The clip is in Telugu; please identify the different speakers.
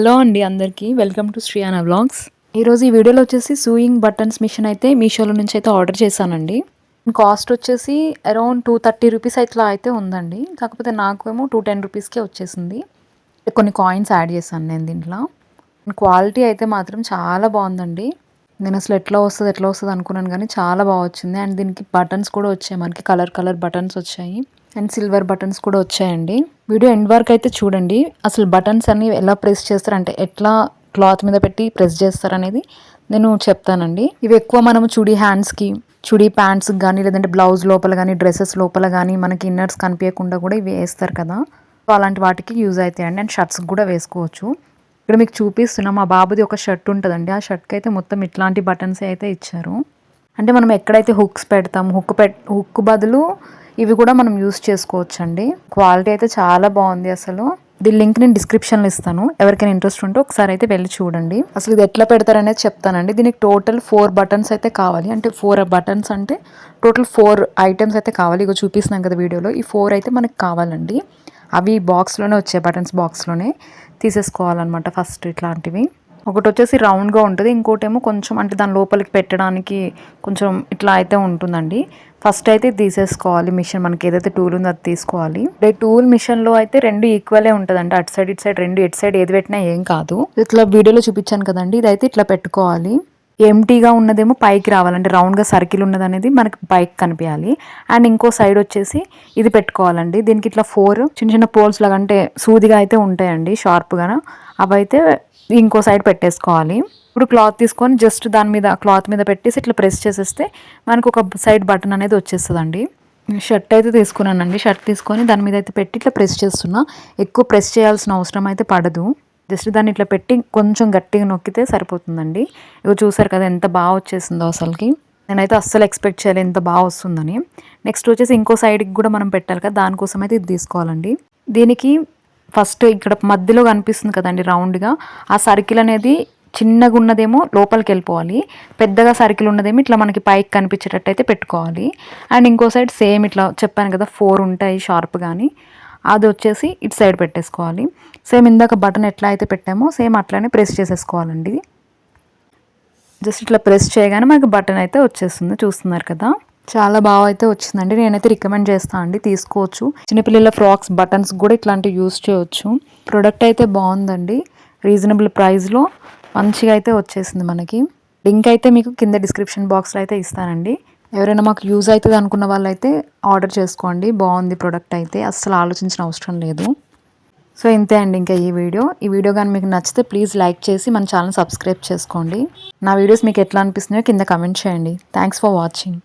Speaker 1: హలో అండి అందరికీ వెల్కమ్ టు శ్రీయానా వ్లాగ్స్. ఈరోజు ఈ వీడియోలో వచ్చేసి సూయింగ్ బటన్స్ మిషన్ అయితే మీషోలో నుంచి అయితే ఆర్డర్ చేశానండి. కాస్ట్ వచ్చేసి అరౌండ్ 230 రూపీస్ ఇట్లా అయితే ఉందండి. కాకపోతే నాకేమో 210 రూపీస్కే వచ్చేసింది. కొన్ని కాయిన్స్ యాడ్ చేశాను నేను దీంట్లో. క్వాలిటీ అయితే మాత్రం చాలా బాగుందండి. నేను అసలు ఎట్లా వస్తుంది అనుకున్నాను కానీ చాలా బాగా వచ్చింది. అండ్ దీనికి బటన్స్ కూడా వచ్చాయి, మనకి కలర్ బటన్స్ వచ్చాయి అండ్ సిల్వర్ బటన్స్ కూడా వచ్చాయండి. వీడియో ఎండ్ వరకు అయితే చూడండి. అసలు బటన్స్ అన్ని ఎలా ప్రెస్ చేస్తారంటే ఎట్లా క్లాత్ మీద పెట్టి ప్రెస్ చేస్తారనేది నేను చెప్తానండి. ఇవి ఎక్కువ మనము చుడీ హ్యాండ్స్కి, చుడీ ప్యాంట్స్కి కానీ, లేదంటే బ్లౌజ్ లోపల కానీ, డ్రెస్సెస్ లోపల కానీ మనకి ఇన్నర్స్ కనిపించకుండా కూడా ఇవి వేస్తారు కదా, అలాంటి వాటికి యూజ్ అవుతాయండి. అండ్ షర్ట్స్కి కూడా వేసుకోవచ్చు. ఇక్కడ మీకు చూపిస్తున్నా మా బాబుది ఒక షర్ట్ ఉంటుందండి. ఆ షర్ట్కి అయితే మొత్తం ఇట్లాంటి బటన్స్ అయితే ఇచ్చారు. అంటే మనం ఎక్కడైతే హుక్స్ పెడతాం, హుక్ బదులు ఇవి కూడా మనం యూస్ చేసుకోవచ్చు అండి. క్వాలిటీ అయితే చాలా బాగుంది. అసలు దీని లింక్ నేను డిస్క్రిప్షన్లో ఇస్తాను. ఎవరికైనా ఇంట్రెస్ట్ ఉంటే ఒకసారి అయితే వెళ్ళి చూడండి. అసలు ఇది ఎట్లా పెడతారనేది చెప్తానండి. దీనికి టోటల్ 4 బటన్స్ అయితే కావాలి. అంటే 4 బటన్స్ అంటే టోటల్ 4 ఐటమ్స్ అయితే కావాలి. ఇక చూపిస్తున్నాం కదా వీడియోలో, ఈ 4 అయితే మనకు కావాలండి. అవి బాక్స్లోనే వచ్చాయి, బటన్స్ బాక్స్లోనే తీసేసుకోవాలన్నమాట. ఫస్ట్ ఇట్లాంటివి ఒకటి వచ్చేసి రౌండ్గా ఉంటుంది, ఇంకోటేమో కొంచెం అంటే దాని లోపలికి పెట్టడానికి కొంచెం ఇట్లా అయితే ఉంటుందండి. ఫస్ట్ అయితే తీసేసుకోవాలి మిషన్, మనకి ఏదైతే టూల్ ఉందో అది తీసుకోవాలి. టూల్ మిషన్లో అయితే రెండు ఈక్వలే ఉంటుందండి. అటు సైడ్ ఇటు సైడ్ రెండు, ఎటు సైడ్ ఏది పెట్టినా ఏం కాదు. ఇట్లా వీడియోలో చూపించాను కదండి, ఇదైతే ఇట్లా పెట్టుకోవాలి. ఎంటీగా ఉన్నదేమో పైకి రావాలంటే రౌండ్గా సర్కిల్ ఉన్నది అనేది మనకి పైకి కనిపించాలి. అండ్ ఇంకో సైడ్ వచ్చేసి ఇది పెట్టుకోవాలండి. దీనికి ఇట్లా 4 చిన్న పోల్స్ లాగా అంటే సూదిగా అయితే ఉంటాయండి, షార్ప్గా. అవైతే ఇంకో సైడ్ పెట్టేసుకోవాలి. ఇప్పుడు క్లాత్ తీసుకొని జస్ట్ దాని మీద క్లాత్ మీద పెట్టేసి ఇట్లా ప్రెస్ చేసేస్తే మనకు ఒక సైడ్ బటన్ అనేది వచ్చేస్తుందండి. షర్ట్ అయితే తీసుకున్నానండి. షర్ట్ తీసుకొని దాని మీద అయితే పెట్టి ఇట్లా ప్రెస్ చేస్తున్నా. ఎక్కువ ప్రెస్ చేయాల్సిన అవసరం అయితే పడదు. జస్ట్ దాన్ని ఇట్లా పెట్టి కొంచెం గట్టిగా నొక్కితే సరిపోతుందండి. ఇవి చూసారు కదా ఎంత బాగా వచ్చేసిందో అసలుకి. నేనైతే అస్సలు ఎక్స్పెక్ట్ చేయలేదు ఎంత బాగా వస్తుందని. నెక్స్ట్ వచ్చేసి ఇంకో సైడ్కి కూడా మనం పెట్టాలి కదా, దానికోసం అయితే ఇది తీసుకోవాలండి. దీనికి ఫస్ట్ ఇక్కడ మధ్యలో కనిపిస్తుంది కదండి రౌండ్గా, ఆ సర్కిల్ అనేది చిన్నగా ఉన్నదేమో లోపలికి వెళ్ళిపోవాలి, పెద్దగా సర్కిల్ ఉన్నదేమో ఇట్లా మనకి పైకి కనిపించేటట్టు అయితే పెట్టుకోవాలి. అండ్ ఇంకో సైడ్ సేమ్ ఇట్లా చెప్పాను కదా 4 ఉంటాయి షార్ప్ కానీ, అది వచ్చేసి ఇటు సైడ్ పెట్టేసుకోవాలి. సేమ్ ఇందాక బటన్ ఎట్లా అయితే పెట్టామో సేమ్ అట్లానే ప్రెస్ చేసేసుకోవాలండి. జస్ట్ ఇట్లా ప్రెస్ చేయగానే మనకి బటన్ అయితే వచ్చేస్తుంది, చూస్తున్నారు కదా. చాలా బాగా అయితే వచ్చిందండి. నేనైతే రికమెండ్ చేస్తాను అండి, తీసుకోవచ్చు. చిన్నపిల్లల ఫ్రాక్స్ బటన్స్ కూడా ఇట్లాంటివి యూజ్ చేయవచ్చు. ప్రోడక్ట్ అయితే బాగుందండి, రీజనబుల్ ప్రైస్లో మంచిగా అయితే వచ్చేసింది మనకి. లింక్ అయితే మీకు కింద డిస్క్రిప్షన్ బాక్స్లో అయితే ఇస్తానండి. ఎవరైనా మాకు యూజ్ అవుతుంది అనుకున్న వాళ్ళైతే ఆర్డర్ చేసుకోండి. బాగుంది ప్రోడక్ట్ అయితే, అస్సలు ఆలోచించిన అవసరం లేదు. సో ఇంతే అండి ఇంకా ఈ వీడియో కానీ మీకు నచ్చితే ప్లీజ్ లైక్ చేసి మన ఛానల్ సబ్స్క్రైబ్ చేసుకోండి. నా వీడియోస్ మీకు ఎట్లా అనిపిస్తున్నాయో కింద కమెంట్ చేయండి. Thanks for watching.